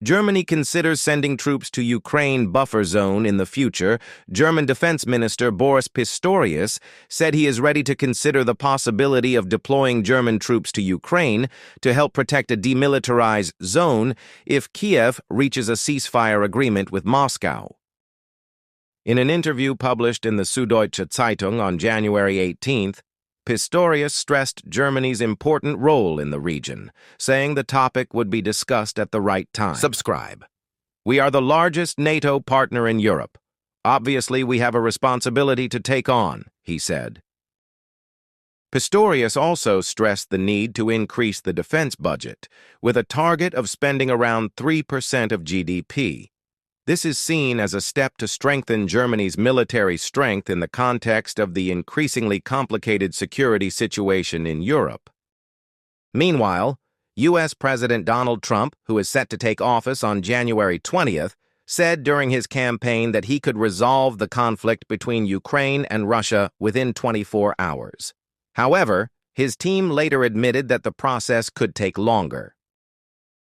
Germany considers sending troops to Ukraine buffer zone in the future. German Defense Minister Boris Pistorius said he is ready to consider the possibility of deploying German troops to Ukraine to help protect a demilitarized zone if Kiev reaches a ceasefire agreement with Moscow. In an interview published in the Suddeutsche Zeitung on January 18th, Pistorius stressed Germany's important role in the region, saying the topic would be discussed at the right time. Subscribe. We are the largest NATO partner in Europe. Obviously, we have a responsibility to take on, he said. Pistorius also stressed the need to increase the defense budget, with a target of spending around 3% of GDP. This is seen as a step to strengthen Germany's military strength in the context of the increasingly complicated security situation in Europe. Meanwhile, U.S. President Donald Trump, who is set to take office on January 20th, said during his campaign that he could resolve the conflict between Ukraine and Russia within 24 hours. However, his team later admitted that the process could take longer.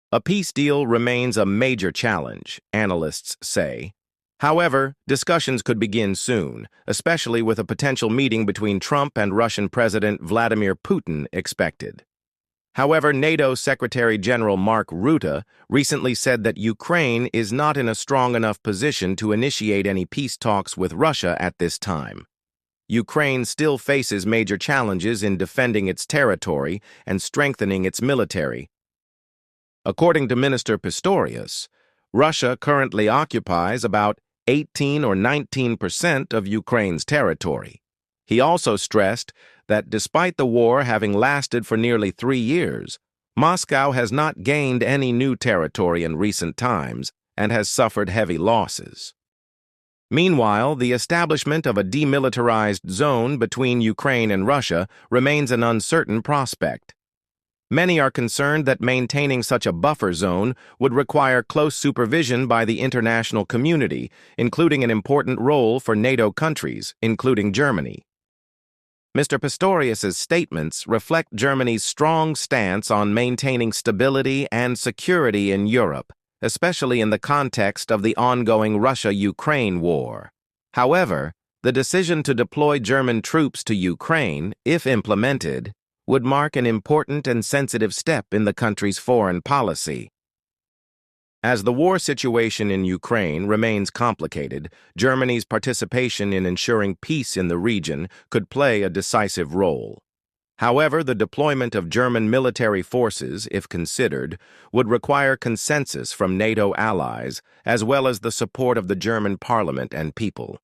A peace deal remains a major challenge, analysts say. However, discussions could begin soon, especially with a potential meeting between Trump and Russian President Vladimir Putin expected. However, NATO Secretary General Mark Rutte recently said that Ukraine is not in a strong enough position to initiate any peace talks with Russia at this time. Ukraine still faces major challenges in defending its territory and strengthening its military. According to Minister Pistorius, Russia currently occupies about 18 or 19% of Ukraine's territory. He also stressed that despite the war having lasted for nearly 3 years, Moscow has not gained any new territory in recent times and has suffered heavy losses. Meanwhile, the establishment of a demilitarized zone between Ukraine and Russia remains an uncertain prospect. Many are concerned that maintaining such a buffer zone would require close supervision by the international community, including an important role for NATO countries, including Germany. Mr. Pistorius's statements reflect Germany's strong stance on maintaining stability and security in Europe, especially in the context of the ongoing Russia-Ukraine war. However, the decision to deploy German troops to Ukraine, if implemented, would mark an important and sensitive step in the country's foreign policy. As the war situation in Ukraine remains complicated, Germany's participation in ensuring peace in the region could play a decisive role. However, the deployment of German military forces, if considered, would require consensus from NATO allies, as well as the support of the German parliament and people.